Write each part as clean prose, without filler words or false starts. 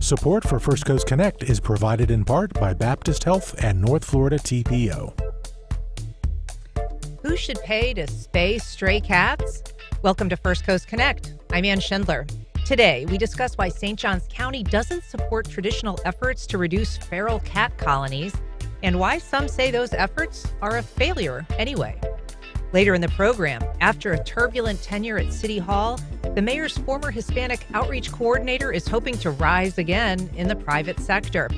Support for First Coast Connect is provided in part by Baptist Health and North Florida TPO. Who should pay to spay stray cats? Welcome to First Coast Connect. I'm Ann Schindler. Today, we discuss why St. Johns County doesn't support traditional efforts to reduce feral cat colonies and why some say those efforts are a failure anyway. Later in the program, after a turbulent tenure at City Hall, the mayor's former Hispanic outreach coordinator is hoping to rise again in the private sector.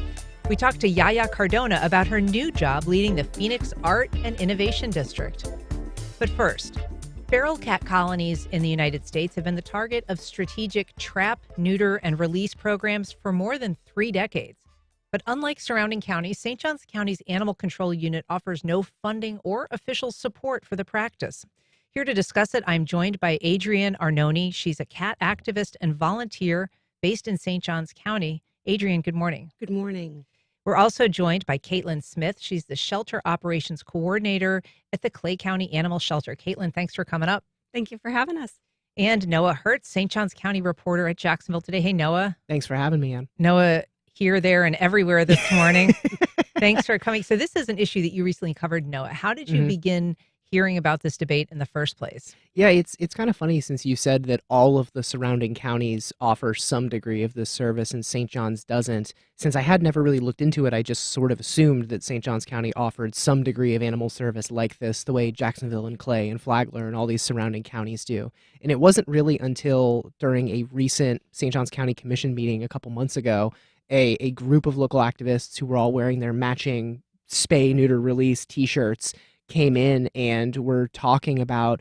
We talked to Yaya Cardona about her new job leading the Phoenix Art and Innovation District. But first, feral cat colonies in the United States have been the target of strategic trap, neuter, and release programs for more than 3 decades. But unlike surrounding counties, St. Johns County's Animal Control Unit offers no funding or official support for the practice. Here to discuss it, I'm joined by Adrienne Arnone. She's a cat activist and volunteer based in St. Johns County. Adrienne, good morning. Good morning. We're also joined by Caitlin Smith. She's the Shelter Operations Coordinator at the Clay County Animal Shelter. Caitlin, thanks for coming up. Thank you for having us. And Noah Hertz, St. Johns County reporter at Jacksonville Today. Hey, Noah. Thanks for having me, Ann. Noah, here, there, and everywhere this morning. Thanks for coming. So this is an issue that you recently covered, Noah. How did you begin hearing about this debate in the first place? Yeah, it's kind of funny since you said that all of the surrounding counties offer some degree of this service and St. John's doesn't. Since I had never really looked into it, I just sort of assumed that St. Johns County offered some degree of animal service like this, the way Jacksonville and Clay and Flagler and all these surrounding counties do. And it wasn't really until during a recent St. Johns County Commission meeting a couple months ago, a group of local activists who were all wearing their matching spay, neuter, release t-shirts came in and were talking about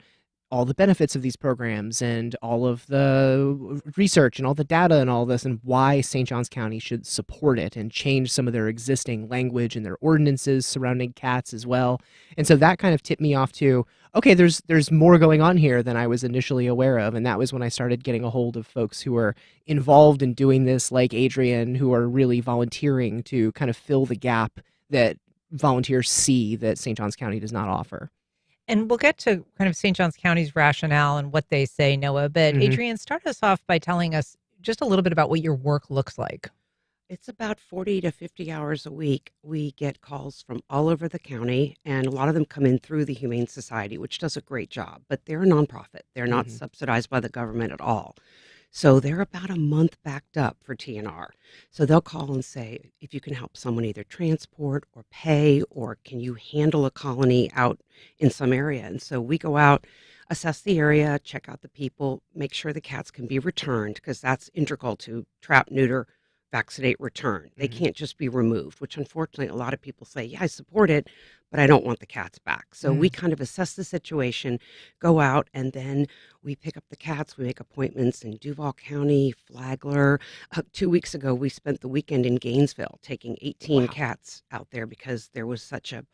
all the benefits of these programs and all of the research and all the data and all this and why St. Johns County should support it and change some of their existing language and their ordinances surrounding cats as well. And so that kind of tipped me off to, okay, there's more going on here than I was initially aware of. And that was when I started getting a hold of folks who are involved in doing this, like Adrienne, who are really volunteering to kind of fill the gap that volunteers see that St. Johns County does not offer. And we'll get to kind of St. Johns County's rationale and what they say, Noah. But Adrienne, start us off by telling us just a little bit about what your work looks like. It's about 40 to 50 hours a week. We get calls from all over the county, and a lot of them come in through the Humane Society, which does a great job. But they're a nonprofit. They're not subsidized by the government at all. So they're about a month backed up for TNR. So they'll call and say, if you can help someone either transport or pay, or can you handle a colony out in some area? And so we go out, assess the area, check out the people, make sure the cats can be returned, because that's integral to trap, neuter, vaccinate, return. They can't just be removed, which unfortunately a lot of people say, yeah, I support it, but I don't want the cats back. So we kind of assess the situation, go out, and then we pick up the cats. We make appointments in Duval County, Flagler. 2 weeks ago, we spent the weekend in Gainesville taking 18 cats out there because there was such a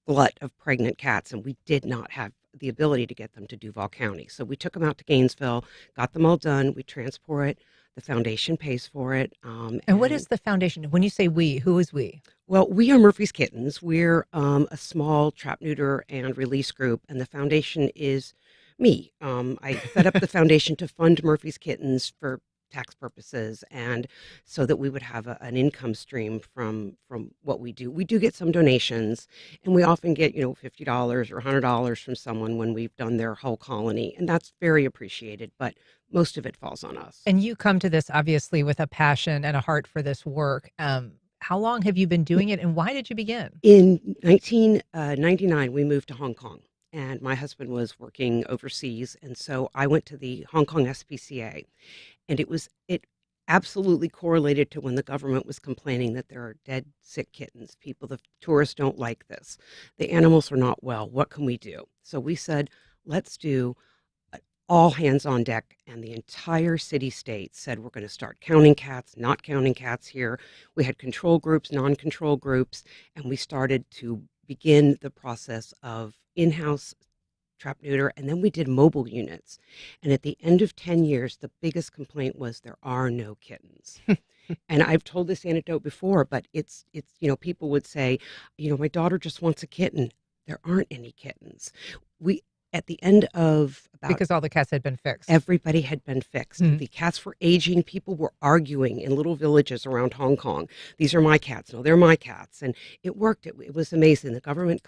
glut of pregnant cats, and we did not have the ability to get them to Duval County. So we took them out to Gainesville, got them all done. We transport it. The foundation pays for it. And what is the foundation? When you say we, who is we? Well, we are Murphy's Kittens. We're a small trap, neuter, and release group, and the foundation is me. I set up the foundation to fund Murphy's Kittens for tax purposes, and so that we would have an income stream from what we do. We do get some donations, and we often get $50 or $100 from someone when we've done their whole colony, and that's very appreciated. But most of it falls on us. And you come to this obviously with a passion and a heart for this work. How long have you been doing it, and why did you begin? In 1999, we moved to Hong Kong. And my husband was working overseas, and so I went to the Hong Kong SPCA, and it absolutely correlated to when the government was complaining that there are dead, sick kittens. The tourists don't like this. The animals are not well. What can we do? So we said, let's do all hands on deck, and the entire city-state said we're going to start counting cats, not counting cats here. We had control groups, non-control groups, and we started to begin the process of in-house trap, neuter, and then we did mobile units. And at the end of 10 years, the biggest complaint was there are no kittens. And I've told this anecdote before, but it's people would say, my daughter just wants a kitten. There aren't any kittens. At the end of without Because all the cats had been fixed. everybody had been fixed. Mhm. The cats were aging. People were arguing in little villages around Hong Kong. These are my cats. No, they're my cats. And it worked. It was amazing. The government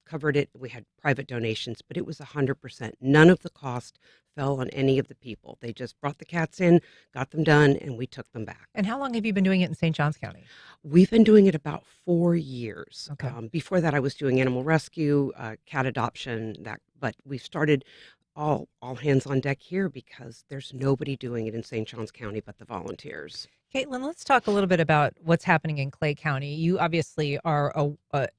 covered it. We had private donations, but it was 100%. None of the cost fell on any of the people. They just brought the cats in, got them done, and we took them back. And how long have you been doing it in St. Johns County? We've been doing it about 4 years. Okay. Before that, I was doing animal rescue, cat adoption. But we've started all hands on deck here because there's nobody doing it in St. Johns County but the volunteers. Caitlin, let's talk a little bit about what's happening in Clay County. You obviously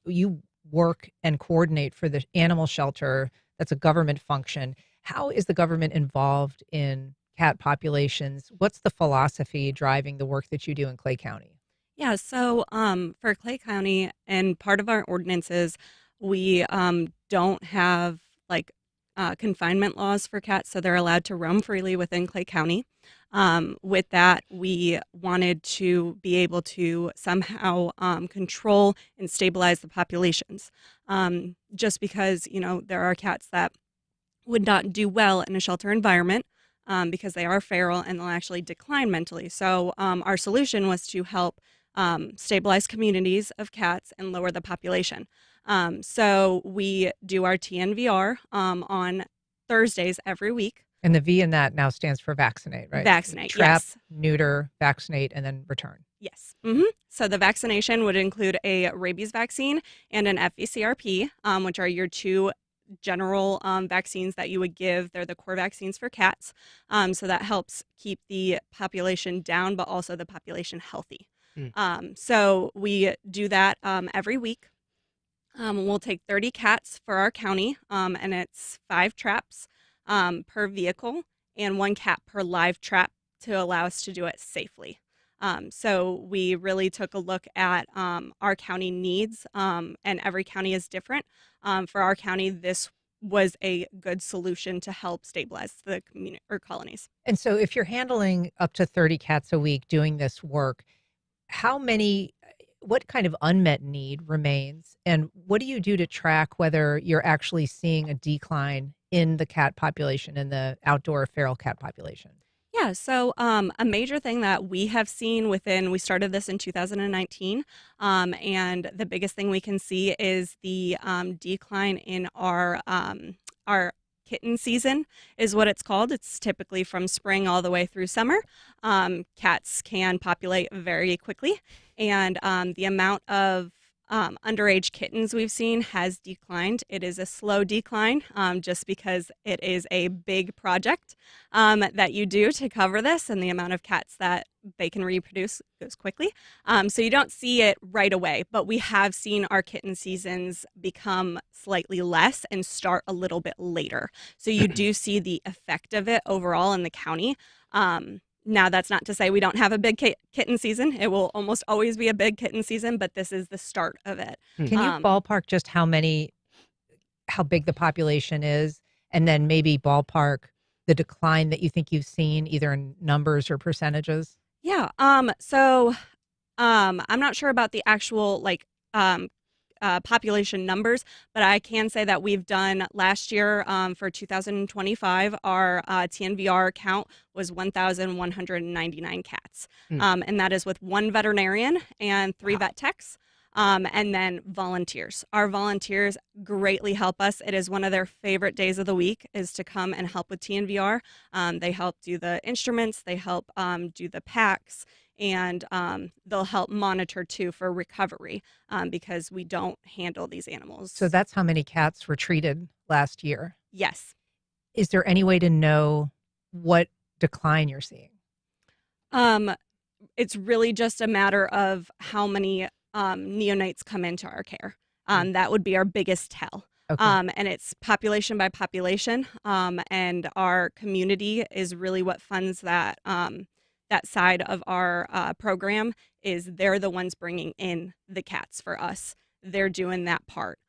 you work and coordinate for the animal shelter. That's a government function. How is the government involved in cat populations? What's the philosophy driving the work that you do in Clay County? Yeah, so for Clay County and part of our ordinances, we don't have like confinement laws for cats, so they're allowed to roam freely within Clay County. With that, we wanted to be able to somehow control and stabilize the populations. Just because, there are cats that would not do well in a shelter environment because they are feral and they'll actually decline mentally. So our solution was to help stabilize communities of cats and lower the population. So we do our TNVR on Thursdays every week. And the V in that now stands for vaccinate, right? Vaccinate, Trap, yes. neuter, vaccinate, and then return. Yes. So the vaccination would include a rabies vaccine and an FVCRP, which are your two general vaccines that you would give. They're the core vaccines for cats. So that helps keep the population down, but also the population healthy. So we do that every week. We'll take 30 cats for our county, and it's 5 traps per vehicle and 1 cat per live trap to allow us to do it safely. So we really took a look at our county needs, and every county is different. For our county, this was a good solution to help stabilize the community or colonies. And so if you're handling up to 30 cats a week doing this work, what kind of unmet need remains? And what do you do to track whether you're actually seeing a decline in the cat population, in the outdoor feral cat population? Yeah, so a major thing that we have seen we started this in 2019, and the biggest thing we can see is the decline in our kitten season is what it's called. It's typically from spring all the way through summer. Cats can populate very quickly, and the amount of underage kittens we've seen has declined. It is a slow decline just because it is a big project that you do to cover this, and the amount of cats that they can reproduce goes quickly. So you don't see it right away, but we have seen our kitten seasons become slightly less and start a little bit later. So you do see the effect of it overall in the county. Now, that's not to say we don't have a big kitten season. It will almost always be a big kitten season, but this is the start of it. Can you ballpark just how big the population is, and then maybe ballpark the decline that you think you've seen, either in numbers or percentages? Yeah. So I'm not sure about the actual population numbers, but I can say that we've done last year for 2025, our TNVR count was 1,199 cats. And that is with 1 veterinarian and 3 vet techs. And then volunteers. Our volunteers greatly help us. It is one of their favorite days of the week is to come and help with TNVR. They help do the instruments, they help do the packs, and they'll help monitor too for recovery because we don't handle these animals. So that's how many cats were treated last year? Yes. Is there any way to know what decline you're seeing? It's really just a matter of how many neonates come into our care. That would be our biggest tell. Okay. And it's population by population. And our community is really what funds that side of our program. Is they're the ones bringing in the cats for us. They're doing that part.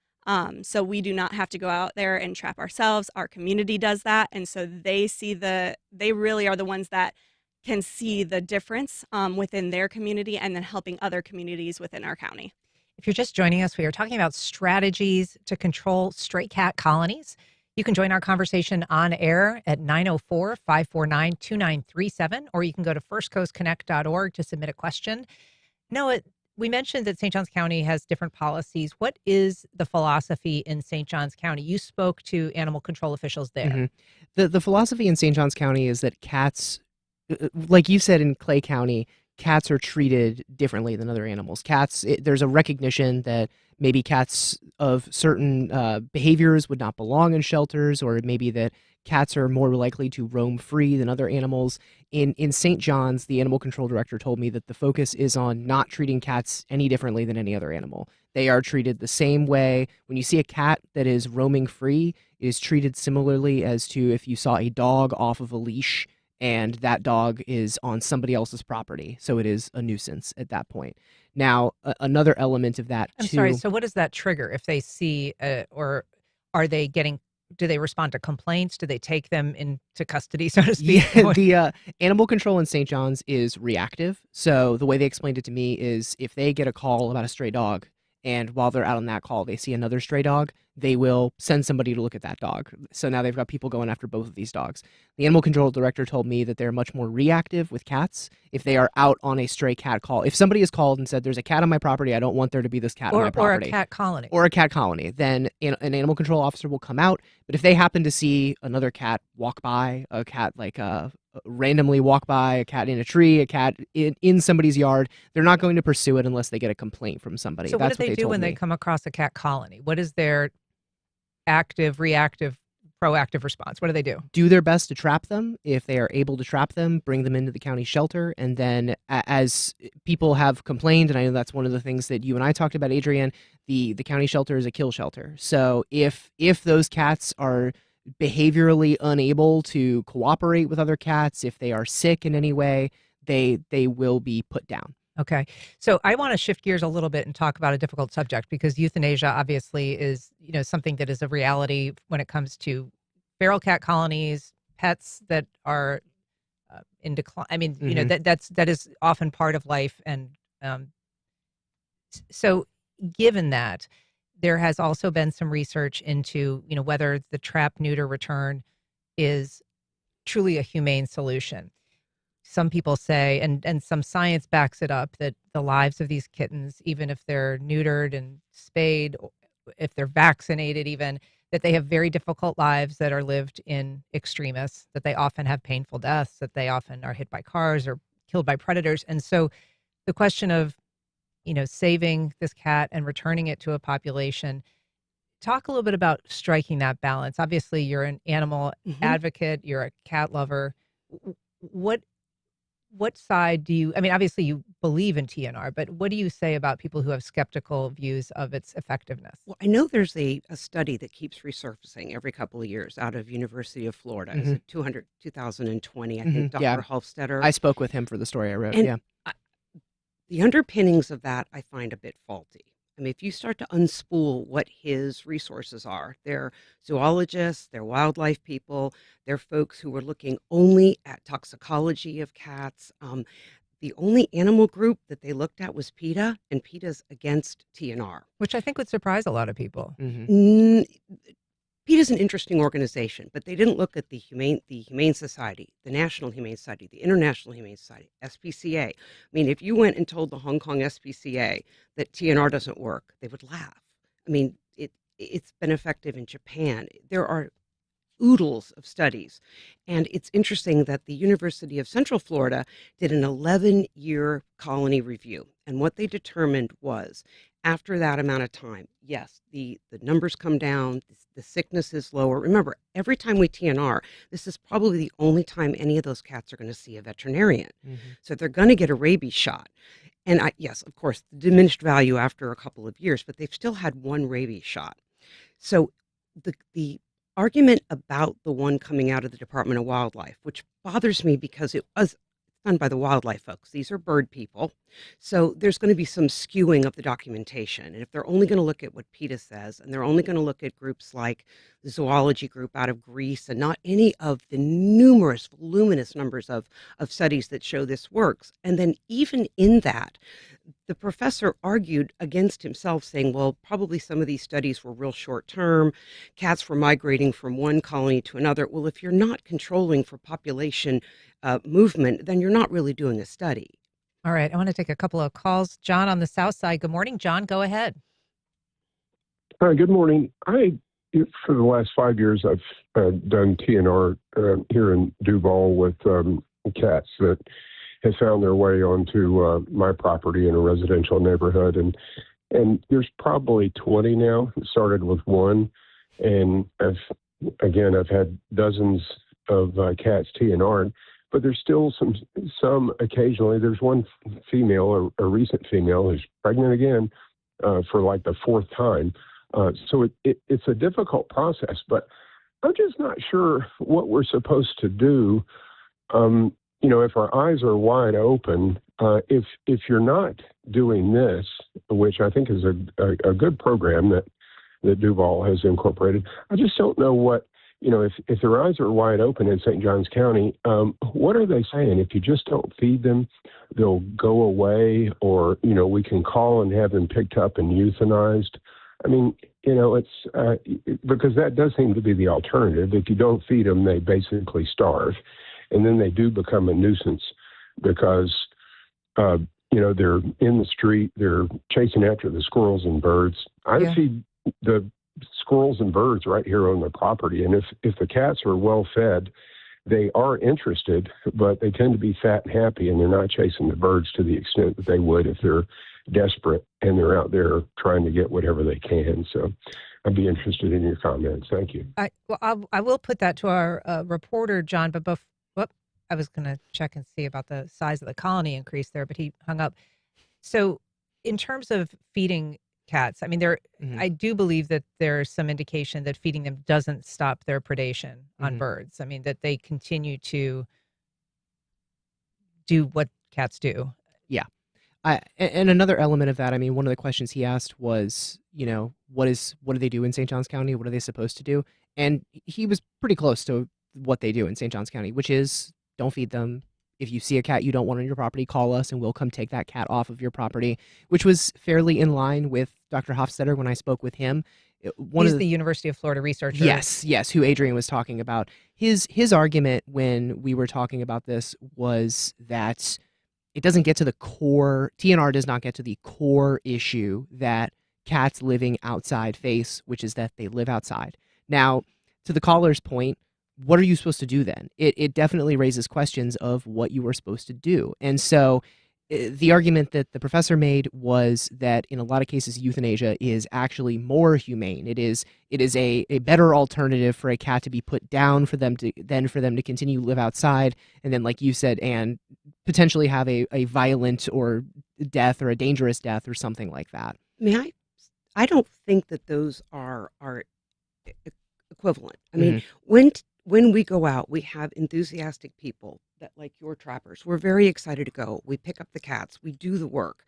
So we do not have to go out there and trap ourselves. Our community does that. And so they really are the ones that can see the difference within their community and then helping other communities within our county. If you're just joining us, we are talking about strategies to control stray cat colonies. You can join our conversation on air at 904-549-2937, or you can go to firstcoastconnect.org to submit a question. Noah, we mentioned that St. Johns County has different policies. What is the philosophy in St. Johns County? You spoke to animal control officials there. Mhm. The philosophy in St. Johns County is that cats, like you said in Clay County, cats are treated differently than other animals. There's a recognition that maybe cats of certain behaviors would not belong in shelters, or maybe that cats are more likely to roam free than other animals. In St. John's, the animal control director told me that the focus is on not treating cats any differently than any other animal. They are treated the same way. When you see a cat that is roaming free, it is treated similarly as to if you saw a dog off of a leash and that dog is on somebody else's property. So it is a nuisance at that point. Now, another element of that, I'm too. sorry. So what does that trigger if they see, or are they getting, do they respond to complaints? Do they take them into custody, so to speak? Yeah, the animal control in St. John's is reactive. So the way they explained it to me is if they get a call about a stray dog, and while they're out on that call, they see another stray dog, they will send somebody to look at that dog. So now they've got people going after both of these dogs. The animal control director told me that they're much more reactive with cats if they are out on a stray cat call. If somebody has called and said, there's a cat on my property, I don't want there to be this cat on my Or a property. cat colony. Or a cat colony, then an animal control officer will come out. But if they happen to see another cat walk by, a cat randomly walk by, a cat in a tree, a cat in somebody's yard, they're not going to pursue it unless they get a complaint from somebody. So That's what do they do told when me. they come across a cat colony? What is their active, reactive, proactive response? What do they do? Do their best to trap them. If they are able to trap them, bring them into the county shelter. And then as people have complained, and I know that's one of the things that you and I talked about, Adrienne, the county shelter is a kill shelter. So if those cats are behaviorally unable to cooperate with other cats, if they are sick in any way, they will be put down. Okay. So I want to shift gears a little bit and talk about a difficult subject, because euthanasia obviously is, something that is a reality when it comes to feral cat colonies, pets that are in decline. I mean, that is often part of life. And so given that, there has also been some research into, whether the trap, neuter, return is truly a humane solution. Some people say, and some science backs it up, that the lives of these kittens, even if they're neutered and spayed, if they're vaccinated even, that they have very difficult lives that are lived in extremis, that they often have painful deaths, that they often are hit by cars or killed by predators. And so the question of, saving this cat and returning it to a population, talk a little bit about striking that balance. Obviously, you're an animal advocate, you're a cat lover. What side do you, obviously you believe in TNR, but what do you say about people who have skeptical views of its effectiveness? Well, I know there's a study that keeps resurfacing every couple of years out of University of Florida. Is it 2020? I think Dr. Yeah. Hofstetter. I spoke with him for the story I wrote. And Yeah. The underpinnings of that I find a bit faulty. If you start to unspool what his resources are, they're zoologists, they're wildlife people, they're folks who were looking only at toxicology of cats. The only animal group that they looked at was PETA, and PETA's against TNR. Which I think would surprise a lot of people. PETA's an interesting organization, but they didn't look at the Humane Society, the National Humane Society, the International Humane Society, SPCA. If you went and told the Hong Kong SPCA that TNR doesn't work, they would laugh. It's been effective in Japan. There are oodles of studies. And it's interesting that the University of Central Florida did an 11-year colony review. And what they determined was, after that amount of time, yes, the numbers come down, the sickness is lower. Remember, every time we TNR, this is probably the only time any of those cats are going to see a veterinarian. So they're going to get a rabies shot. And yes, of course, the diminished value after a couple of years, but they've still had one rabies shot. So the argument about the one coming out of the Department of Wildlife, which bothers me because it was done by the wildlife folks. These are bird people. So there's going to be some skewing of the documentation. And if they're only going to look at what PETA says, and they're only going to look at groups like the zoology group out of Greece, and not any of the numerous, voluminous numbers of studies that show this works. And then even in that, the professor argued against himself, saying, well, probably some of these studies were real short term. Cats were migrating from one colony to another. Well, if you're not controlling for population movement, then you're not really doing a study. All right. I want to take a couple of calls. John on the South Side. Good morning, John. Go ahead. Hi, good morning. For the last 5 years, I've done TNR here in Duval with cats that have found their way onto my property in a residential neighborhood. And there's probably 20 now. It started with one. And I've had dozens of cats TNR'd, but there's still some occasionally. There's one female, a recent female, who's pregnant again for like the fourth time. So it's a difficult process, but I'm just not sure what we're supposed to do. If our eyes are wide open, if you're not doing this, which I think is a good program that Duval has incorporated, I just don't know what, if their eyes are wide open in St. Johns County, what are they saying? If you just don't feed them, they'll go away, or, we can call and have them picked up and euthanized. I mean, it's because that does seem to be the alternative. If you don't feed them, they basically starve. And then they do become a nuisance because, they're in the street, they're chasing after the squirrels and birds. I feed the squirrels and birds right here on the property. And if the cats are well fed, they are interested, but they tend to be fat and happy, and they're not chasing the birds to the extent that they would if they're desperate and they're out there trying to get whatever they can. So I'd be interested in your comments. Thank you. I will put that to our reporter, John, but I was going to check and see about the size of the colony increase there, but he hung up. So in terms of feeding cats, I mean, I do believe that there's some indication that feeding them doesn't stop their predation on birds. I mean, that they continue to do what cats do. Yeah. And another element of that, I mean, one of the questions he asked was, what do they do in St. Johns County? What are they supposed to do? And he was pretty close to what they do in St. Johns County, which is don't feed them. If you see a cat you don't want on your property, call us and we'll come take that cat off of your property, which was fairly in line with Dr. Hofstetter when I spoke with him. He's the University of Florida researcher. Yes, who Adrienne was talking about. His argument when we were talking about this was that it doesn't get to the core, TNR does not get to the core issue that cats living outside face, which is that they live outside. Now, to the caller's point, what are you supposed to do then? It definitely raises questions of what you were supposed to do. And so the argument that the professor made was that in a lot of cases, euthanasia is actually more humane. It is a better alternative for a cat to be put down than for them to continue to live outside. And then, like you said, and potentially have a violent or death or a dangerous death or something like that. I don't think that those are equivalent. I mean, when we go out, we have enthusiastic people that, like your trappers, we're very excited to go. We pick up the cats, we do the work.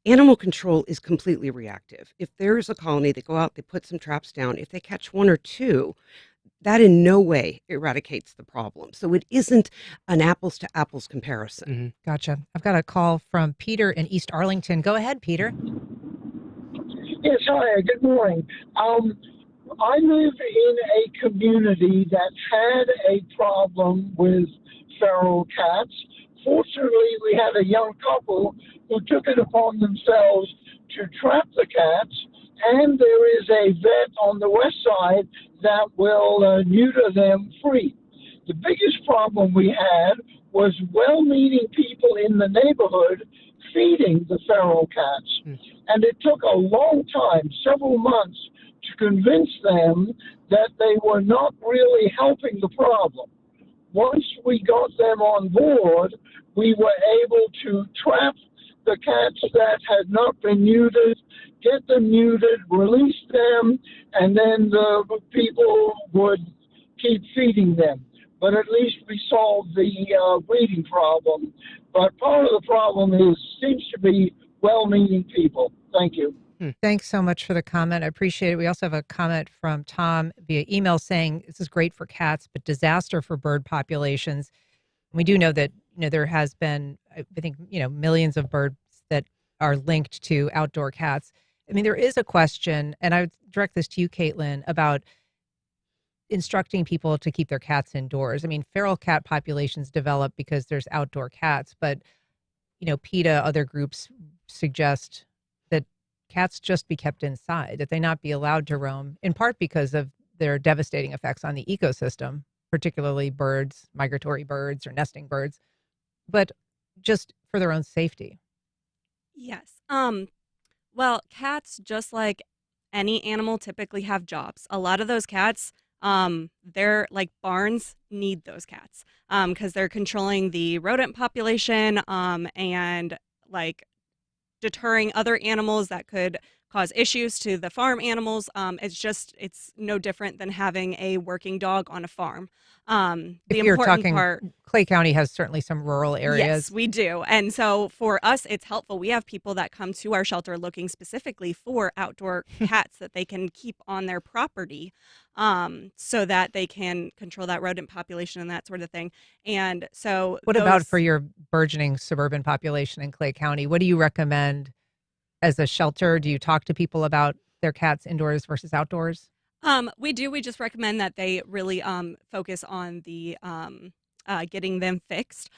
Animal control is completely reactive. If there's a colony, they go out, they put some traps down. If they catch one or two, that in no way eradicates the problem. So it isn't an apples to apples comparison. Gotcha. I've got a call from Peter in East Arlington. Go ahead, Peter. Yes, hi, good morning. I live in a community that had a problem with feral cats. Fortunately, we had a young couple who took it upon themselves to trap the cats, and there is a vet on the west side that will neuter them free. The biggest problem we had was well-meaning people in the neighborhood feeding the feral cats. And it took a long time, several months, to convince them that they were not really helping the problem. Once we got them on board, we were able to trap the cats that had not been neutered, get them neutered, release them, and then the people would keep feeding them. But at least we solved the breeding problem. But part of the problem seems to be well-meaning people. Thank you. Thanks so much for the comment. I appreciate it. We also have a comment from Tom via email saying this is great for cats, but disaster for bird populations. We do know that there has been, I think, millions of birds that are linked to outdoor cats. I mean, there is a question, and I would direct this to you, Caitlin, about instructing people to keep their cats indoors. I mean, feral cat populations develop because there's outdoor cats, but PETA, other groups suggest that cats just be kept inside, that they not be allowed to roam, in part because of their devastating effects on the ecosystem, particularly birds, migratory birds or nesting birds, but just for their own safety. Yes. Well, cats, just like any animal, typically have jobs. A lot of those cats, they're like barns need those cats because they're controlling the rodent population and like deterring other animals that could cause issues to the farm animals. It's no different than having a working dog on a farm. The If you're important talking, part, Clay County has certainly some rural areas. yes, we do. And so for us, it's helpful. We have people that come to our shelter looking specifically for outdoor cats that they can keep on their property so that they can control that rodent population and that sort of thing. And so What about for your burgeoning suburban population in Clay County? What do you recommend as a shelter? Do you talk to people about their cats indoors versus outdoors? We do. We just recommend that they really focus on the getting them fixed.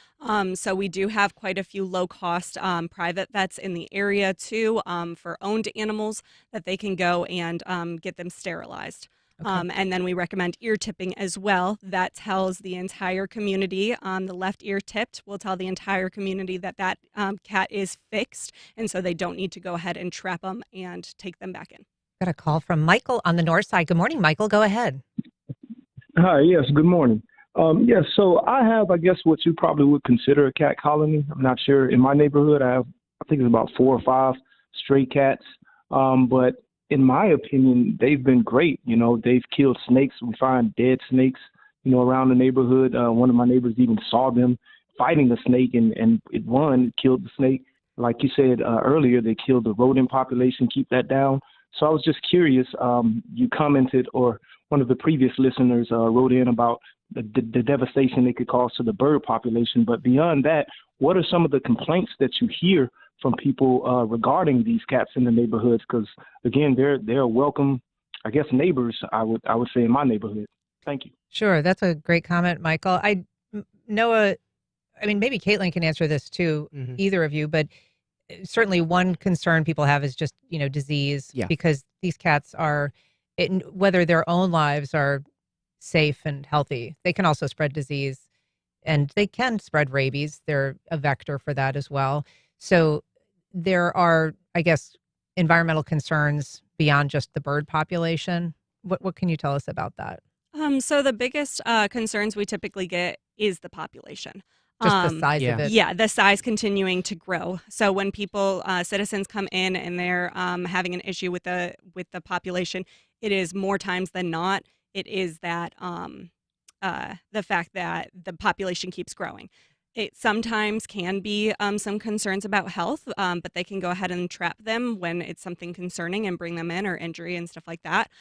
So we do have quite a few low-cost private vets in the area too for owned animals that they can go and get them sterilized. Okay. And then we recommend ear tipping as well. That tells the entire community. The left ear tipped will tell the entire community that cat is fixed, and so they don't need to go ahead and trap them and take them back in. Got a call from Michael on the north side. Good morning, Michael. Go ahead. Hi, yes, good morning. Yes, so I have, I guess, what you probably would consider a cat colony. I'm not sure. In my neighborhood, I think it's about 4 or 5 stray cats. But in my opinion, they've been great. They've killed snakes. We find dead snakes, around the neighborhood. One of my neighbors even saw them fighting a snake, and it killed the snake. Like you said earlier, they killed the rodent population, keep that down. So I was just curious, you commented, or one of the previous listeners wrote in about the devastation they could cause to the bird population. But beyond that, what are some of the complaints that you hear from people regarding these cats in the neighborhoods? Because, again, they're welcome, I guess, neighbors, I would say, in my neighborhood. Thank you. Sure. That's a great comment, Michael. Noah, I mean, maybe Caitlin can answer this too, either of you, but certainly one concern people have is just, disease, because these cats are, whether their own lives are safe and healthy, they can also spread disease, and they can spread rabies. They're a vector for that as well. So there are, I guess, environmental concerns beyond just the bird population. What can you tell us about that? So the biggest concerns we typically get is the population. Just the size of it. Yeah, the size continuing to grow. So when people, citizens come in and they're having an issue with the population, it is more times than not, it is that the fact that the population keeps growing. It sometimes can be some concerns about health, but they can go ahead and trap them when it's something concerning and bring them in, or injury and stuff like that,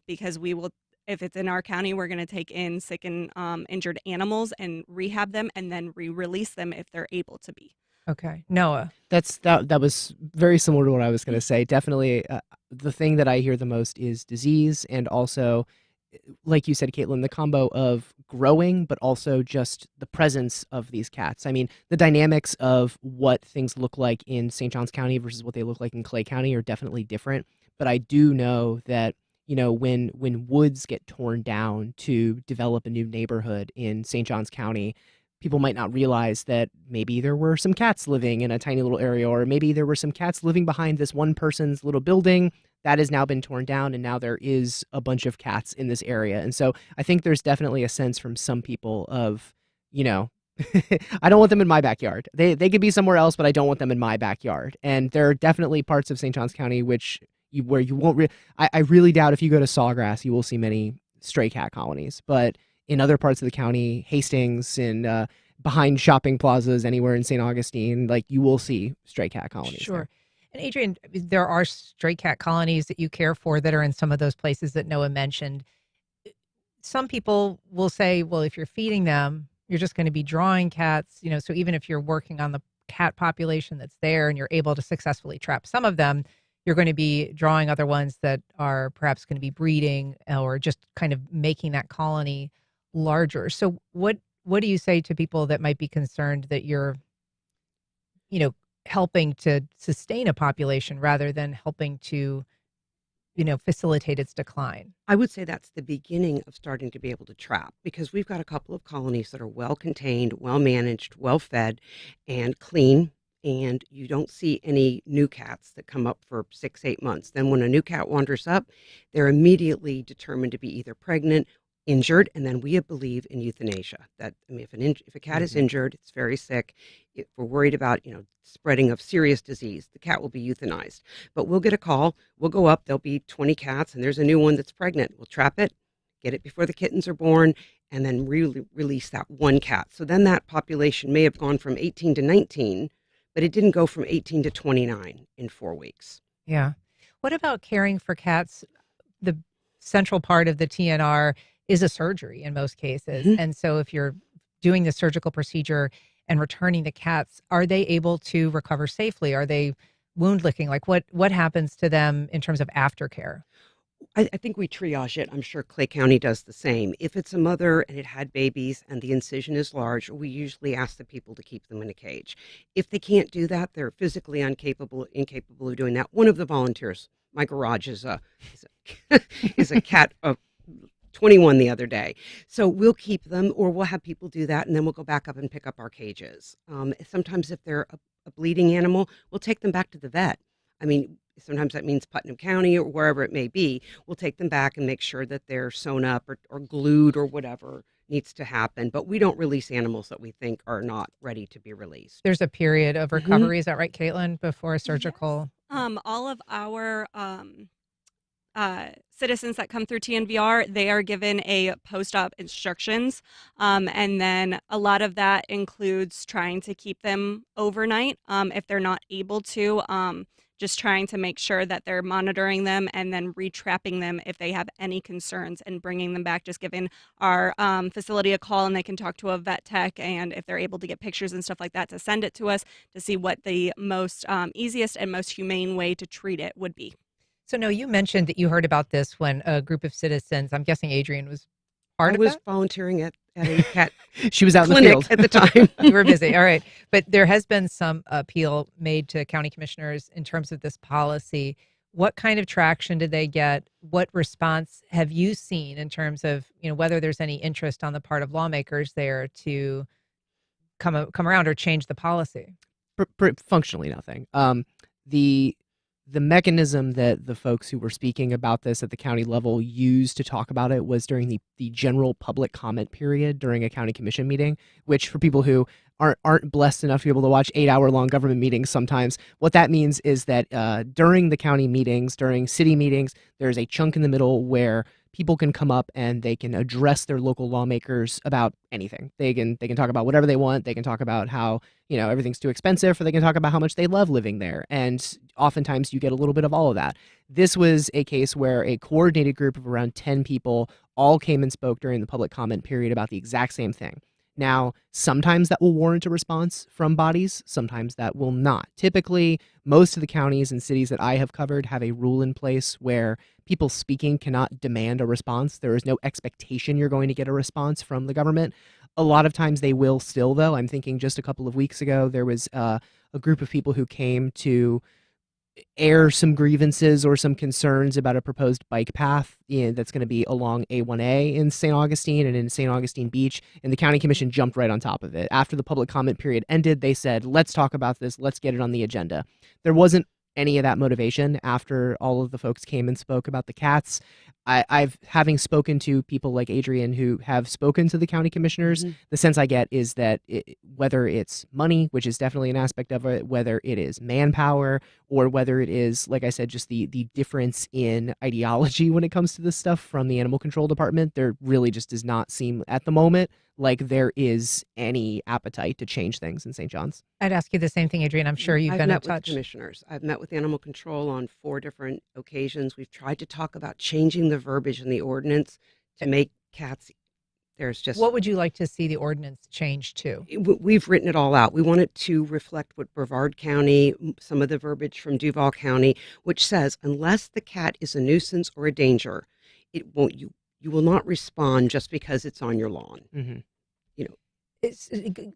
because we will. If it's in our county, we're going to take in sick and injured animals and rehab them, and then re-release them if they're able to be. Okay. Noah. That was very similar to what I was going to say. Definitely the thing that I hear the most is disease, and also, like you said, Caitlin, the combo of growing, but also just the presence of these cats. I mean, the dynamics of what things look like in St. Johns County versus what they look like in Clay County are definitely different. But I do know that, when woods get torn down to develop a new neighborhood in St. Johns County, people might not realize that maybe there were some cats living in a tiny little area, or maybe there were some cats living behind this one person's little building that has now been torn down, and now there is a bunch of cats in this area. And so I think there's definitely a sense from some people of, I don't want them in my backyard. They could be somewhere else, but I don't want them in my backyard. And there are definitely parts of St. Johns County where you won't. I really doubt if you go to Sawgrass, you will see many stray cat colonies. But in other parts of the county, Hastings and behind shopping plazas, anywhere in St. Augustine, you will see stray cat colonies. Sure. There. And Adrienne, there are stray cat colonies that you care for that are in some of those places that Noah mentioned. Some people will say, well, if you're feeding them, you're just going to be drawing cats, so even if you're working on the cat population that's there and you're able to successfully trap some of them, you're going to be drawing other ones that are perhaps going to be breeding or just kind of making that colony larger. So what do you say to people that might be concerned that you're, helping to sustain a population rather than helping to, facilitate its decline? I would say that's the beginning of starting to be able to trap, because we've got a couple of colonies that are well contained, well managed, well fed, and clean. And you don't see any new cats that come up for 6, 8 months. Then when a new cat wanders up, they're immediately determined to be either pregnant, injured, and then we believe in euthanasia. If a cat is injured, it's very sick. If we're worried about spreading of serious disease, the cat will be euthanized. But we'll get a call. We'll go up. There'll be 20 cats, and there's a new one that's pregnant. We'll trap it, get it before the kittens are born, and then release that one cat. So then that population may have gone from 18 to 19, but it didn't go from 18 to 29 in 4 weeks. Yeah. What about caring for cats? The central part of the TNR is a surgery in most cases. Mhm. And so if you're doing the surgical procedure and returning the cats, are they able to recover safely? Are they wound licking? Like what happens to them in terms of aftercare? I think we triage it. I'm sure Clay County does the same. If it's a mother and it had babies and the incision is large, we usually ask the people to keep them in a cage. If they can't do that, they're physically incapable of doing that. One of the volunteers, my garage is a is a cat of 21 the other day. So we'll keep them, or we'll have people do that, and then we'll go back up and pick up our cages. Sometimes if they're a bleeding animal, we'll take them back to the vet. Sometimes that means Putnam County or wherever it may be. We'll take them back and make sure that they're sewn up or glued or whatever needs to happen. But we don't release animals that we think are not ready to be released. There's a period of recovery. Is that right, Caitlin, before a surgical? All of our citizens that come through TNVR, they are given a post-op instructions. And then a lot of that includes trying to keep them overnight if they're not able to. Just trying to make sure that they're monitoring them and then retrapping them if they have any concerns and bringing them back, just giving our facility a call and they can talk to a vet tech, and if they're able to get pictures and stuff like that, to send it to us to see what the most easiest and most humane way to treat it would be. So, no, you mentioned that you heard about this when a group of citizens, I'm guessing Adrienne was part of I was that? volunteering at a cat She was out in the clinic field. at the time. You were busy. All right. But there has been some appeal made to county commissioners in terms of this policy. What kind of traction did they get? What response have you seen in terms of, whether there's any interest on the part of lawmakers there to come around or change the policy? Functionally nothing. The mechanism that the folks who were speaking about this at the county level used to talk about it was during the general public comment period during a county commission meeting, which for people who aren't blessed enough to be able to watch 8-hour-long government meetings sometimes, what that means is that during the county meetings, during city meetings, there's a chunk in the middle where people can come up and they can address their local lawmakers about anything. They can talk about whatever they want. They can talk about how, everything's too expensive, or they can talk about how much they love living there. And oftentimes you get a little bit of all of that. This was a case where a coordinated group of around 10 people all came and spoke during the public comment period about the exact same thing. Now, sometimes that will warrant a response from bodies, sometimes that will not. Typically, most of the counties and cities that I have covered have a rule in place where people speaking cannot demand a response. There is no expectation you're going to get a response from the government. A lot of times they will still, though. I'm thinking just a couple of weeks ago, there was a group of people who came to air some grievances or some concerns about a proposed bike path that's going to be along A1A in St. Augustine and in St. Augustine Beach, and the county commission jumped right on top of it. After the public comment period ended, they said, let's talk about this, let's get it on the agenda. There wasn't any of that motivation after all of the folks came and spoke about the cats. Having spoken to people like Adrienne who have spoken to the county commissioners, the sense I get is that whether it's money, which is definitely an aspect of it, whether it is manpower, or whether it is, like I said, just the difference in ideology when it comes to this stuff from the animal control department, there really just does not seem at the moment like there is any appetite to change things in St. John's. I'd ask you the same thing, Adrienne. I'm sure you've been in I've met touch. with commissioners. I've met with animal control on 4 different occasions. We've tried to talk about changing the verbiage in the ordinance to make cats There's just What would you like to see the ordinance change to? we've written it all out. We want it to reflect what Brevard County, some of the verbiage from Duval County, which says unless the cat is a nuisance or a danger, it won't you will not respond just because it's on your lawn. Mhm. You know,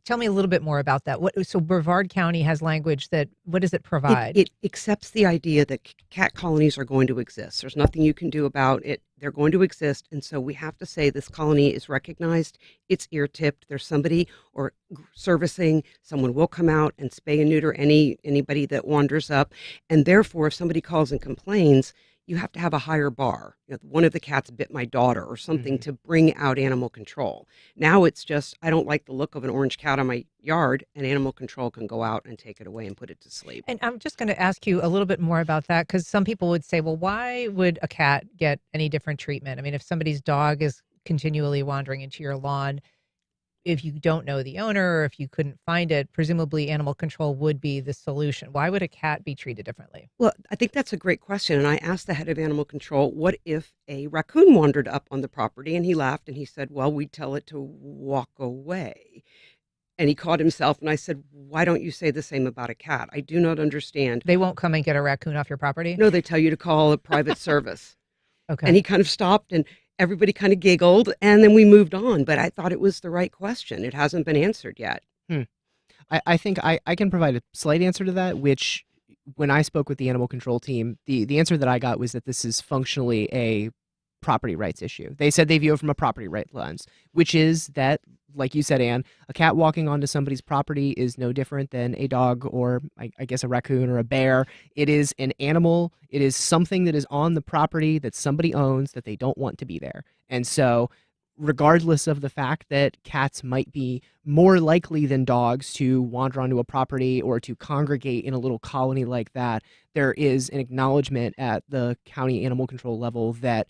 Tell me a little bit more about that. So Brevard County has language that, what does it provide? it accepts the idea that cat colonies are going to exist. There's nothing you can do about it. They're going to exist, and so we have to say this colony is recognized. It's ear tipped. There's somebody or servicing. Someone will come out and spay and neuter anybody that wanders up, and therefore, if somebody calls and complains, you have to have a higher bar. One of the cats bit my daughter or something to bring out animal control. Now it's just, I don't like the look of an orange cat on my yard, and animal control can go out and take it away and put it to sleep. And I'm just going to ask you a little bit more about that, because some people would say, well, why would a cat get any different treatment? I mean, if somebody's dog is continually wandering into your lawn, if you don't know the owner or if you couldn't find it, presumably animal control would be the solution. Why would a cat be treated differently? Well, I think that's a great question. And I asked the head of animal control, what if a raccoon wandered up on the property? And he laughed and he said, well, we'd tell it to walk away. And he caught himself. And I said, why don't you say the same about a cat? I do not understand. They won't come and get a raccoon off your property? No, they tell you to call a private service. Okay. And he kind of stopped and everybody kind of giggled, and then we moved on. But I thought it was the right question. It hasn't been answered yet. I think I can provide a slight answer to that, which when I spoke with the animal control team, the answer that I got was that this is functionally a property rights issue. They said they view it from a property right lens, which is that, like you said, Anne, a cat walking onto somebody's property is no different than a dog or I guess a raccoon or a bear. It is an animal. It is something that is on the property that somebody owns that they don't want to be there. And so regardless of the fact that cats might be more likely than dogs to wander onto a property or to congregate in a little colony like that, there is an acknowledgement at the county animal control level that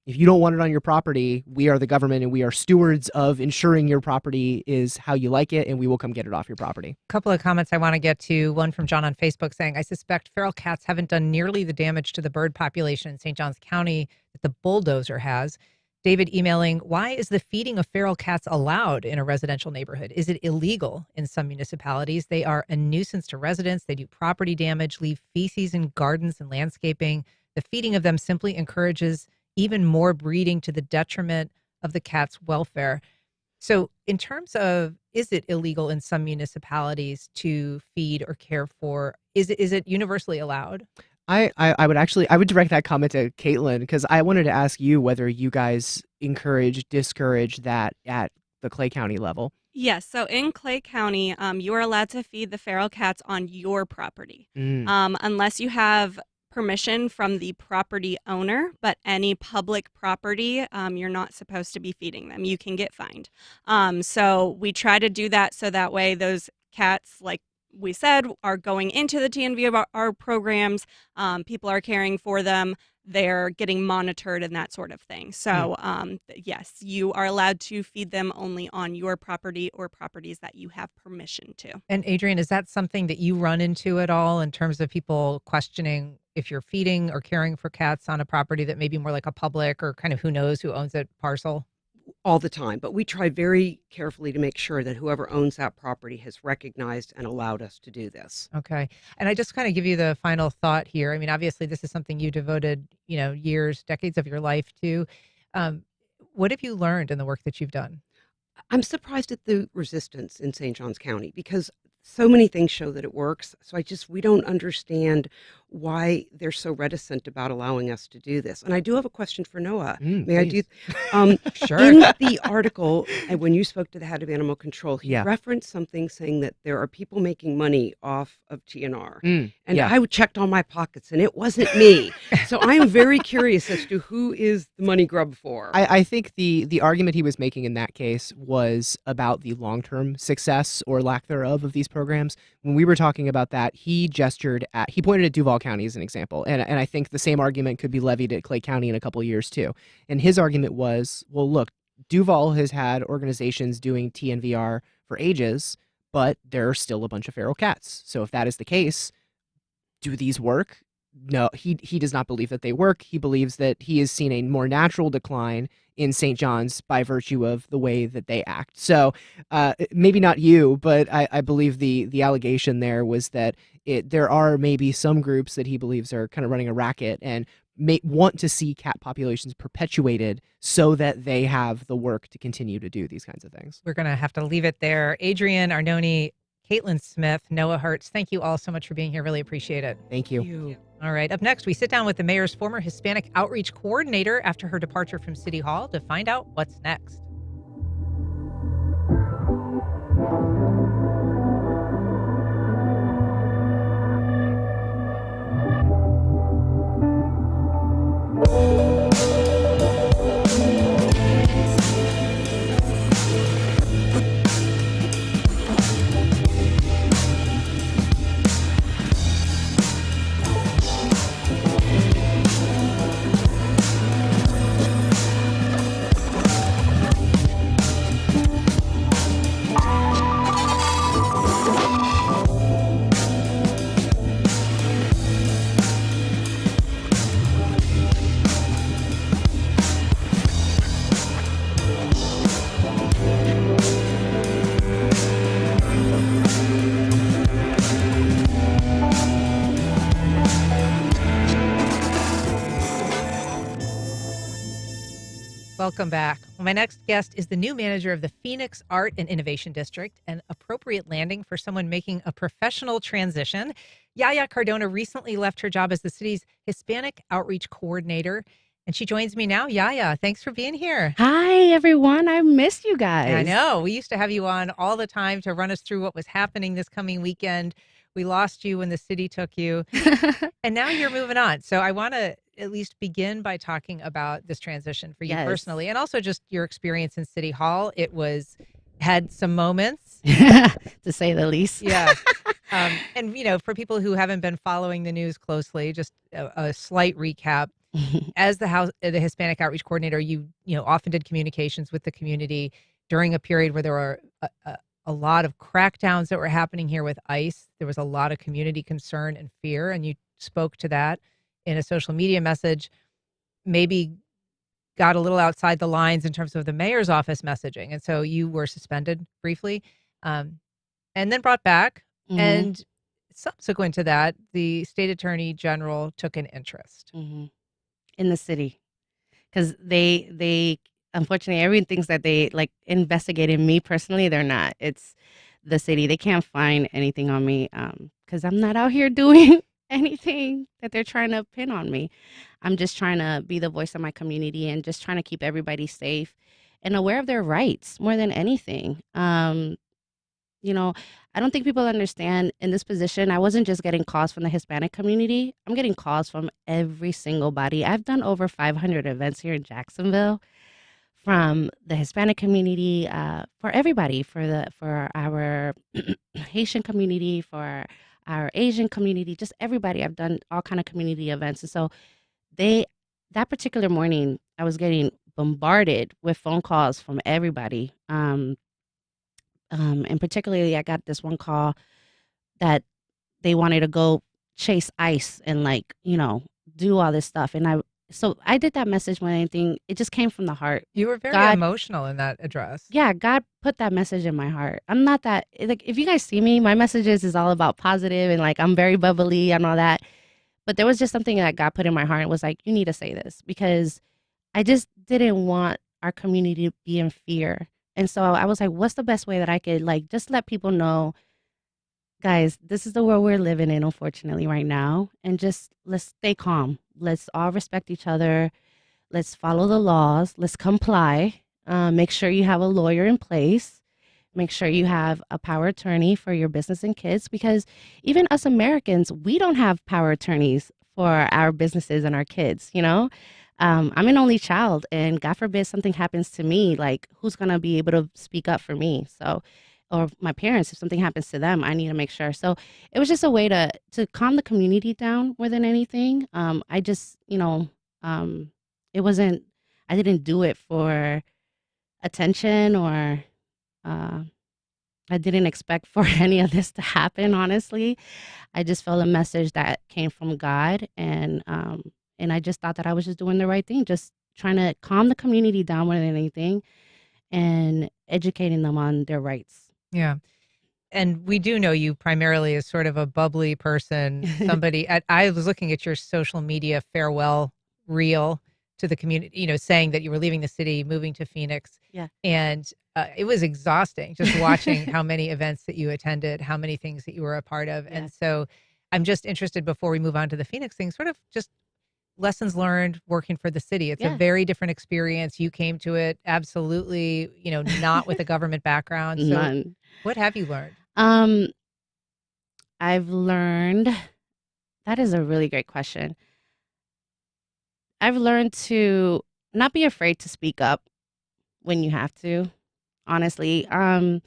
if you don't want it on your property, we are the government and we are stewards of ensuring your property is how you like it, and we will come get it off your property. A couple of comments I want to get to. One from John on Facebook saying, I suspect feral cats haven't done nearly the damage to the bird population in St. Johns County that the bulldozer has. David emailing, why is the feeding of feral cats allowed in a residential neighborhood? Is it illegal in some municipalities? They are a nuisance to residents. They do property damage, leave feces in gardens and landscaping. The feeding of them simply encourages even more breeding to the detriment of the cat's welfare. So in terms of, is it illegal in some municipalities to feed or care for, is it universally allowed? I would direct that comment to Caitlin, because I wanted to ask you whether you guys discourage that at the Clay County level. Yes. So in Clay County, you are allowed to feed the feral cats on your property, unless you have permission from the property owner, but any public property, you're not supposed to be feeding them. You can get fined. So we try to do that so that way those cats, like we said, are going into the TNVR programs. People are caring for them. They're getting monitored and that sort of thing. So yes, you are allowed to feed them only on your property or properties that you have permission to. And Adrienne, is that something that you run into at all in terms of people questioning if you're feeding or caring for cats on a property that may be more like a public or kind of who knows who owns it parcel? All the time, but we try very carefully to make sure that whoever owns that property has recognized and allowed us to do this. Okay. And I just kind of give you the final thought here. I mean, obviously this is something you devoted, years, decades of your life to. What have you learned in the work that you've done? I'm surprised at the resistance in St. Johns County because so many things show that it works. So we don't understand why they're so reticent about allowing us to do this. And I do have a question for Noah. May please. I do? Sure. In the article, when you spoke to the head of animal control, he Yeah. referenced something saying that there are people making money off of TNR. And yeah. I checked all my pockets and it wasn't me. So I am very curious as to who is the money grub for. I think the argument he was making in that case was about the long-term success or lack thereof of these programs. When we were talking about that, he pointed at Duval County as an example. And I think the same argument could be levied at Clay County in a couple of years too. And his argument was, well, look, Duval has had organizations doing TNVR for ages, but there are still a bunch of feral cats. So if that is the case, do these work? No, he does not believe that they work. He believes that he has seen a more natural decline in St. John's by virtue of the way that they act. So maybe not you, but I believe the allegation there was that there are maybe some groups that he believes are kind of running a racket and may want to see cat populations perpetuated so that they have the work to continue to do these kinds of things. We're going to have to leave it there. Adrienne Arnone, Caitlin Smith, Noah Hertz, thank you all so much for being here. Really appreciate it. Thank you. All right. Up next, we sit down with the mayor's former Hispanic outreach coordinator after her departure from City Hall to find out what's next. Welcome back. Well, my next guest is the new manager of the Phoenix Art and Innovation District, an appropriate landing for someone making a professional transition. Yaya Cardona recently left her job as the city's Hispanic outreach coordinator, and she joins me now. Yaya, thanks for being here. Hi, everyone. I missed you guys. I know. We used to have you on all the time to run us through what was happening this coming weekend. We lost you when the city took you, and now you're moving on. So I want to at least begin by talking about this transition for you personally, and also just your experience in City Hall. It had some moments, to say the least. Yeah. And, for people who haven't been following the news closely, just a slight recap. As the Hispanic outreach coordinator, you often did communications with the community during a period where there were a lot of crackdowns that were happening here with ICE. There was a lot of community concern and fear, and you spoke to that in a social media message, maybe got a little outside the lines in terms of the mayor's office messaging. And so you were suspended briefly and then brought back. Mhm. And subsequent to that, the state attorney general took an interest. Mhm. In the city, because they unfortunately everyone thinks that they like investigated me personally. They're not. It's the city. They can't find anything on me because I'm not out here doing anything that they're trying to pin on me. I'm just trying to be the voice of my community and just trying to keep everybody safe and aware of their rights more than anything. I don't think people understand in this position. I wasn't just getting calls from the Hispanic community. I'm getting calls from every single body. I've done over 500 events here in Jacksonville from the Hispanic community, for everybody, for our Haitian community, for our Asian community, just everybody. I've done all kind of community events. And so that particular morning, I was getting bombarded with phone calls from everybody. And particularly, I got this one call that they wanted to go chase ICE and do all this stuff. And so I did that message more than anything. It just came from the heart. You were very emotional in that address. Yeah, God put that message in my heart. I'm not that, if you guys see me, my messages is all about positive and I'm very bubbly and all that. But there was just something that God put in my heart and was like, you need to say this, because I just didn't want our community to be in fear. And so I was like, what's the best way that I could just let people know, guys, this is the world we're living in, unfortunately, right now. And just let's stay calm. Let's all respect each other. Let's follow the laws. Let's comply. Make sure you have a lawyer in place. Make sure you have a power attorney for your business and kids, because even us Americans, we don't have power attorneys for our businesses and our kids, I'm an only child, and God forbid something happens to me, who's going to be able to speak up for me? So, or my parents, if something happens to them, I need to make sure. So it was just a way to calm the community down more than anything. I just, it wasn't, I didn't do it for attention, or I didn't expect for any of this to happen, honestly. I just felt a message that came from God, and I just thought that I was just doing the right thing, just trying to calm the community down more than anything and educating them on their rights. Yeah. And we do know you primarily as sort of a bubbly person, I was looking at your social media farewell reel to the community, saying that you were leaving the city, moving to Phoenix. Yeah. And it was exhausting just watching how many events that you attended, how many things that you were a part of. Yeah. And so I'm just interested, before we move on to the Phoenix thing, sort of just lessons learned working for the city. It's a very different experience. You came to it absolutely, not with a government background. So None. what have you learned? I've learned, that is a really great question. I've learned to not be afraid to speak up when you have to. Honestly, I'm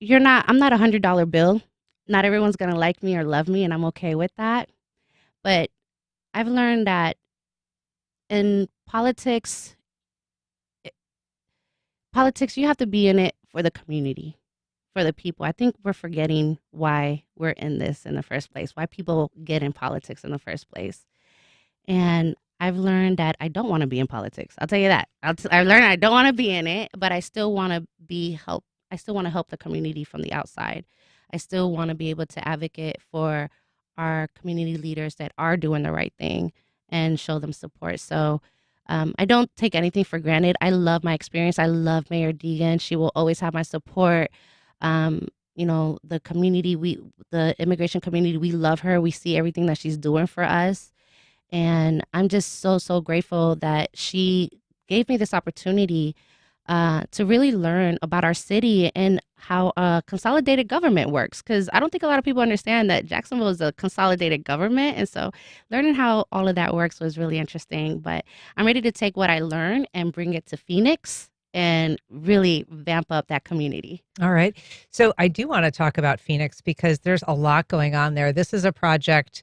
not a $100 bill. Not everyone's going to like me or love me, and I'm okay with that. But I've learned that in politics, you have to be in it for the community, for the people. I think we're forgetting why we're in this in the first place, why people get in politics in the first place. And I've learned that I don't want to be in politics. I'll tell you that. I've learned I don't want to be in it, but I still want to I still want to help the community from the outside. I still want to be able to advocate for our community leaders that are doing the right thing and show them support. So I don't take anything for granted. I love my experience. I love Mayor Deegan. She will always have my support. The community, the immigration community, we love her. We see everything that she's doing for us. And I'm just so, so grateful that she gave me this opportunity to really learn about our city and how consolidated government works. Because I don't think a lot of people understand that Jacksonville is a consolidated government. And so learning how all of that works was really interesting. But I'm ready to take what I learned and bring it to Phoenix and really vamp up that community. All right. So I do want to talk about Phoenix because there's a lot going on there. This is a project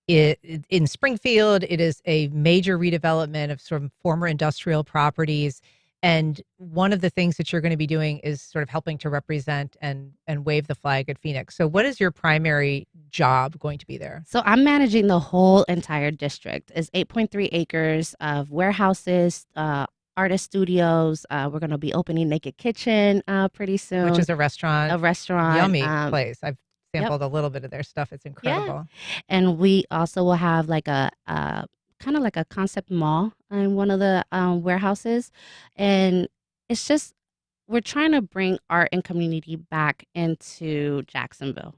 in Springfield. It is a major redevelopment of sort of former industrial properties. And one of the things that you're going to be doing is sort of helping to represent and wave the flag at Phoenix. So what is your primary job going to be there? So I'm managing the whole entire district. It's 8.3 acres of warehouses, artist studios. We're going to be opening Naked Kitchen pretty soon. Which is a restaurant. Yummy place. I've sampled a little bit of their stuff. It's incredible. Yeah. And we also will have like a kind of like a concept mall in one of the warehouses. And it's just, we're trying to bring art and community back into Jacksonville,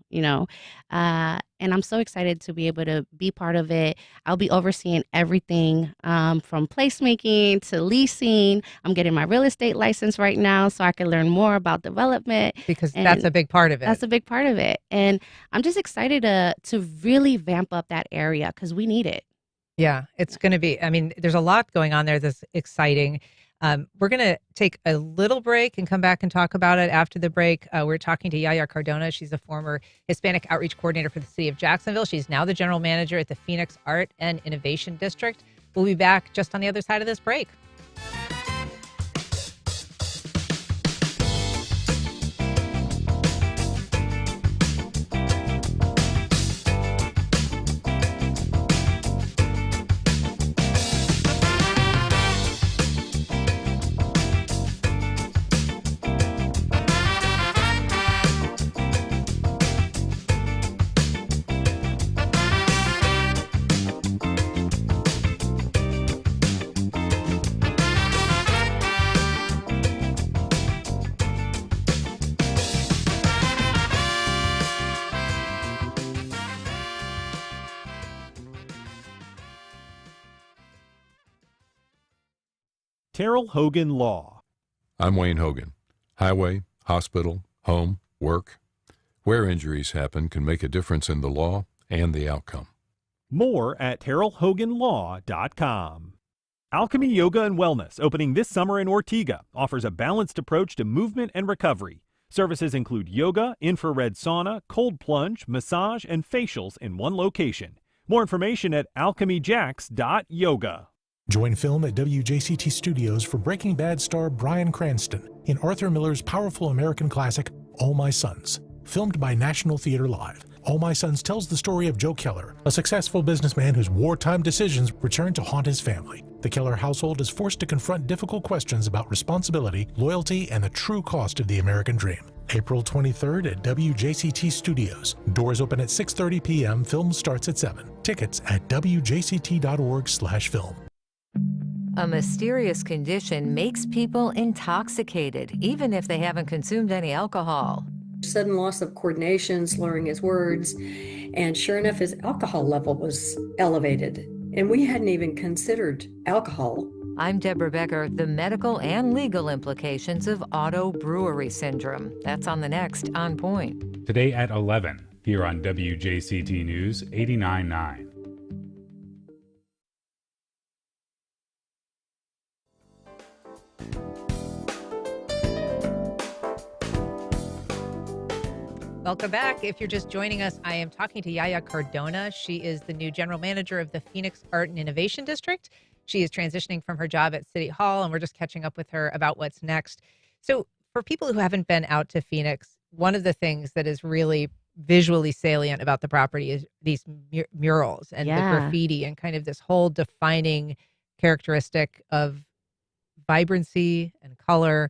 and I'm so excited to be able to be part of it. I'll be overseeing everything from placemaking to leasing. I'm getting my real estate license right now so I can learn more about development. Because that's a big part of it. That's a big part of it. And I'm just excited to really vamp up that area because we need it. Yeah, it's going to be, there's a lot going on there that's exciting. We're going to take a little break and come back and talk about it after the break. We're talking to Yaya Cardona. She's a former Hispanic outreach coordinator for the city of Jacksonville. She's now the general manager at the Phoenix Art and Innovation District. We'll be back just on the other side of this break. Terrell Hogan Law. I'm Wayne Hogan. Highway, hospital, home, work. Where injuries happen can make a difference in the law and the outcome. More at TerrellHoganLaw.com. Alchemy Yoga and Wellness, opening this summer in Ortega, offers a balanced approach to movement and recovery. Services include yoga, infrared sauna, cold plunge, massage, and facials in one location. More information at alchemyjacks.yoga. Join film at WJCT Studios for Breaking Bad star Bryan Cranston in Arthur Miller's powerful American classic, All My Sons. Filmed by National Theatre Live, All My Sons tells the story of Joe Keller, a successful businessman whose wartime decisions return to haunt his family. The Keller household is forced to confront difficult questions about responsibility, loyalty, and the true cost of the American dream. April 23rd at WJCT Studios. Doors open at 6:30 p.m. Film starts at 7. Tickets at wjct.org/film. A mysterious condition makes people intoxicated, even if they haven't consumed any alcohol. Sudden loss of coordination, slurring his words, and sure enough, his alcohol level was elevated. And we hadn't even considered alcohol. I'm Deborah Becker. The medical and legal implications of auto brewery syndrome. That's on the next On Point. Today at 11, here on WJCT News 89.9. Welcome back. If you're just joining us, I am talking to Yaya Cardona. She is the new general manager of the Phoenix Art and Innovation District. She is transitioning from her job at City Hall, and we're just catching up with her about what's next. So for people who haven't been out to Phoenix, one of the things that is really visually salient about the property is these murals and the graffiti and kind of this whole defining characteristic of vibrancy and color.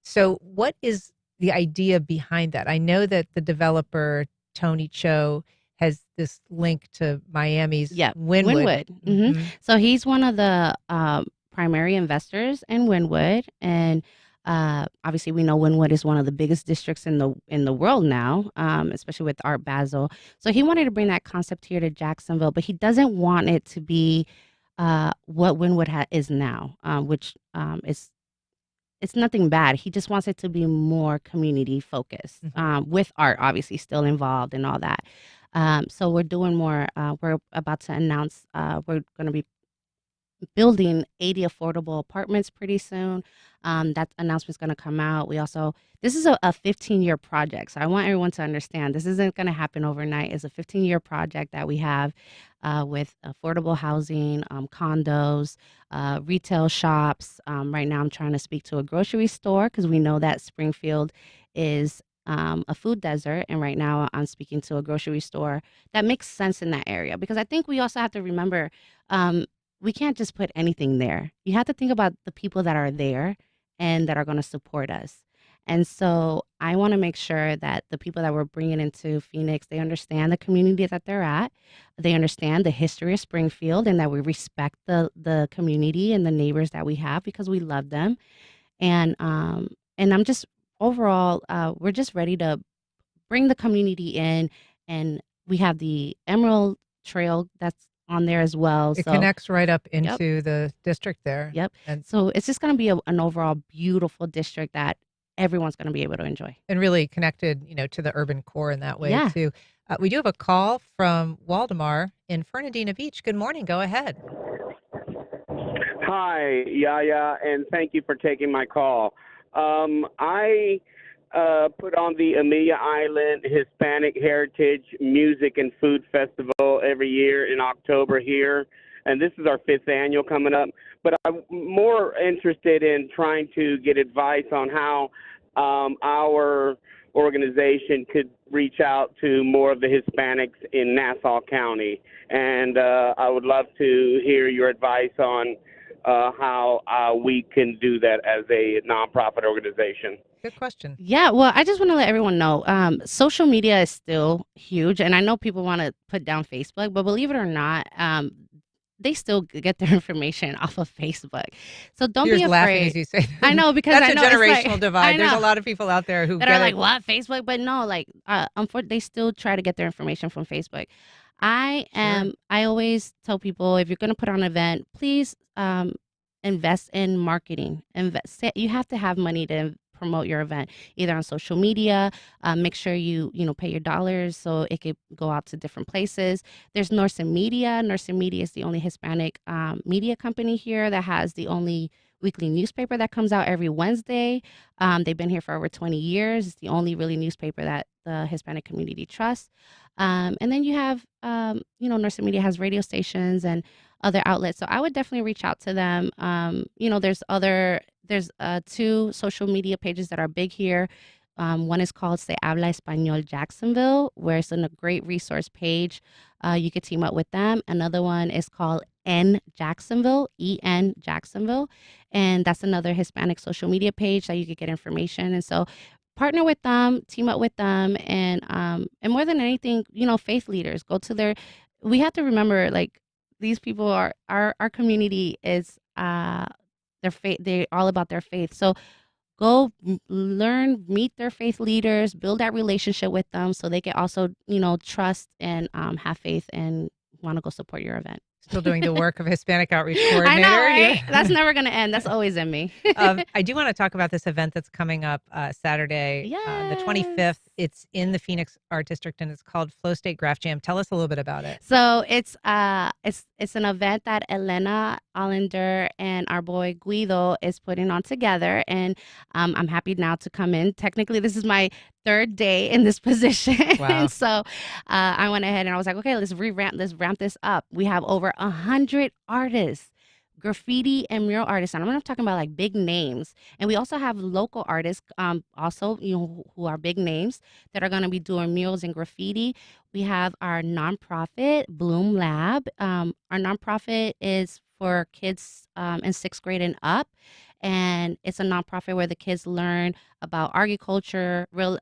So what is the idea behind that? I know that the developer, Tony Cho, has this link to Miami's Wynwood. Mm-hmm. So he's one of the primary investors in Wynwood. And obviously we know Wynwood is one of the biggest districts in the world now, especially with Art Basel. So he wanted to bring that concept here to Jacksonville, but he doesn't want it to be what Wynwood is now, which is it's nothing bad. He just wants it to be more community focused, with art obviously still involved and all that. So we're doing more. We're about to announce we're going to be building 80 affordable apartments pretty soon. That announcement's going to come out. This is a 15-year project. So I want everyone to understand this isn't going to happen overnight. It's a 15-year project that we have with affordable housing, condos, retail shops. Right now I'm trying to speak to a grocery store because we know that Springfield is a food desert. And right now I'm speaking to a grocery store that makes sense in that area, because I think we also have to remember we can't just put anything there. You have to think about the people that are there and that are going to support us. And so I want to make sure that the people that we're bringing into Phoenix, they understand the community that they're at. They understand the history of Springfield and that we respect the community and the neighbors that we have because we love them. And I'm just overall, we're just ready to bring the community in. And we have the Emerald Trail that's on there as well. It connects right up into the district there. Yep. And so it's just going to be an overall beautiful district that everyone's going to be able to enjoy. And really connected, to the urban core in that way too. We do have a call from Waldemar in Fernandina Beach. Good morning. Go ahead. Hi, Yaya, and thank you for taking my call. I put on the Amelia Island Hispanic Heritage Music and Food Festival every year in October here, and this is our 5th annual coming up. But I'm more interested in trying to get advice on how our organization could reach out to more of the Hispanics in Nassau County, and I would love to hear your advice on how we can do that as a nonprofit organization. Good question. Yeah, well, I just want to let everyone know, social media is still huge, and I know people want to put down Facebook, but believe it or not, they still get their information off of Facebook. So don't be afraid. Laughing as you say that. I know, because that's I know a generational divide. There's a lot of people out there who that are like, what, Facebook? But no, unfortunately, they still try to get their information from Facebook. I always tell people, if you're going to put on an event, please invest in marketing. You have to have money to promote your event, either on social media. Make sure you pay your dollars so it could go out to different places. There's Norsen Media. Norsen Media is the only Hispanic media company here that has the only weekly newspaper that comes out every Wednesday. They've been here for over 20 years. It's the only really newspaper that the Hispanic community trusts. And then you have, Norsen Media has radio stations and other outlets. So I would definitely reach out to them. There's 2 social media pages that are big here. One is called Se Habla Español Jacksonville, where it's in a great resource page. You could team up with them. Another one is called En Jacksonville, E-N Jacksonville. And that's another Hispanic social media page that you could get information. And so partner with them, team up with them. And more than anything, faith leaders, go to their, we have to remember, like, these people are, our community is, their faith, they're all about their faith. So go learn, meet their faith leaders, build that relationship with them so they can also, trust and have faith and want to go support your event. Still doing the work of Hispanic Outreach Coordinator. I know, right? Yeah. That's never going to end. That's always in me. I do want to talk about this event that's coming up Saturday, the 25th. It's in the Phoenix Art District, and it's called Flow State Graph Jam. Tell us a little bit about it. So it's an event that Elena Allender and our boy Guido is putting on together, and I'm happy now to come in. Technically, this is my third day in this position. Wow. So I went ahead and I was like, okay, let's ramp this up. We have over 100 artists, graffiti and mural artists, and I'm not talking about like big names. And we also have local artists, also who are big names that are going to be doing murals and graffiti. We have our nonprofit Bloom Lab. Our nonprofit is for kids in 6th grade and up. And it's a nonprofit where the kids learn about agriculture, real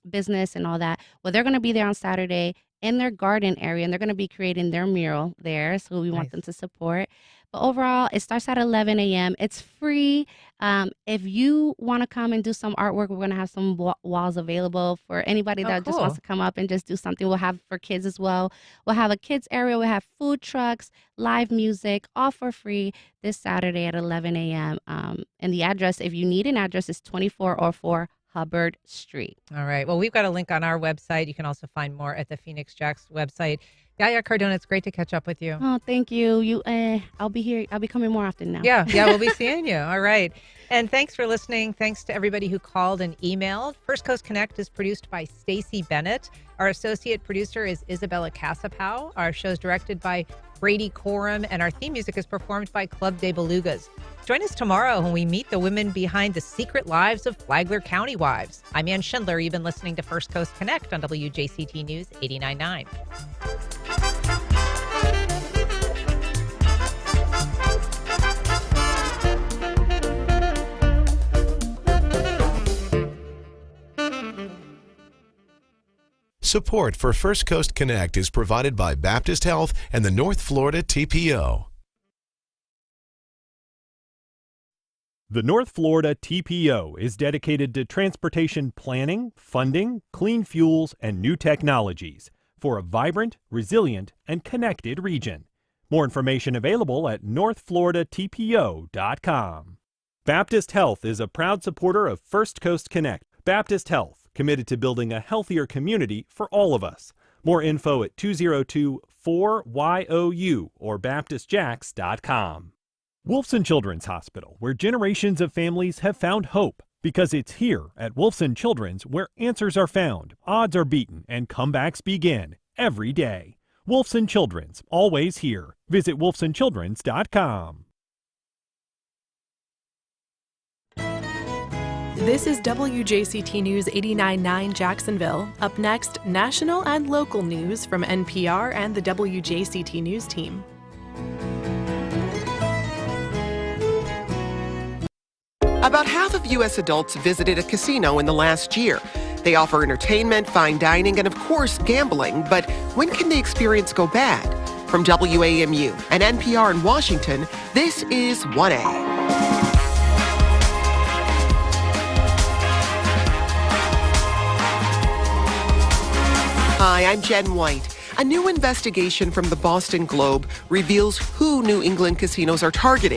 business and all that. Well, they're going to be there on Saturday in their garden area, and they're going to be creating their mural there. So we want them to support. But overall, it starts at 11 a.m. It's free. If you want to come and do some artwork, we're going to have some walls available for anybody that just wants to come up and just do something. We'll have for kids as well. We'll have a kids area. We'll have food trucks, live music, all for free this Saturday at 11 a.m. And the address, if you need an address, is 2404 Hubbard Street. All right. Well, we've got a link on our website. You can also find more at the Phoenix Jacks website. Yaya Cardona, it's great to catch up with you. Oh, thank you. I'll be here. I'll be coming more often now. Yeah, we'll be seeing you. All right. And thanks for listening. Thanks to everybody who called and emailed. First Coast Connect is produced by Stacy Bennett. Our associate producer is Isabella Casapow. Our show is directed by Brady Coram, and our theme music is performed by Club de Belugas. Join us tomorrow when we meet the women behind the secret lives of Flagler County wives. I'm Ann Schindler. You've been listening to First Coast Connect on WJCT News 89.9. Support for First Coast Connect is provided by Baptist Health and the North Florida TPO. The North Florida TPO is dedicated to transportation planning, funding, clean fuels, and new technologies for a vibrant, resilient, and connected region. More information available at northfloridatpo.com. Baptist Health is a proud supporter of First Coast Connect. Baptist Health, committed to building a healthier community for all of us. More info at 202-4YOU or baptistjacks.com. Wolfson Children's Hospital, where generations of families have found hope. Because it's here at Wolfson Children's where answers are found, odds are beaten, and comebacks begin every day. Wolfson Children's, always here. Visit wolfsonchildrens.com. This is WJCT News 89.9 Jacksonville. Up next, national and local news from NPR and the WJCT News team. About half of U.S. adults visited a casino in the last year. They offer entertainment, fine dining, and of course, gambling. But when can the experience go bad? From WAMU and NPR in Washington, this is 1A. Hi, I'm Jen White. A new investigation from the Boston Globe reveals who New England casinos are targeting.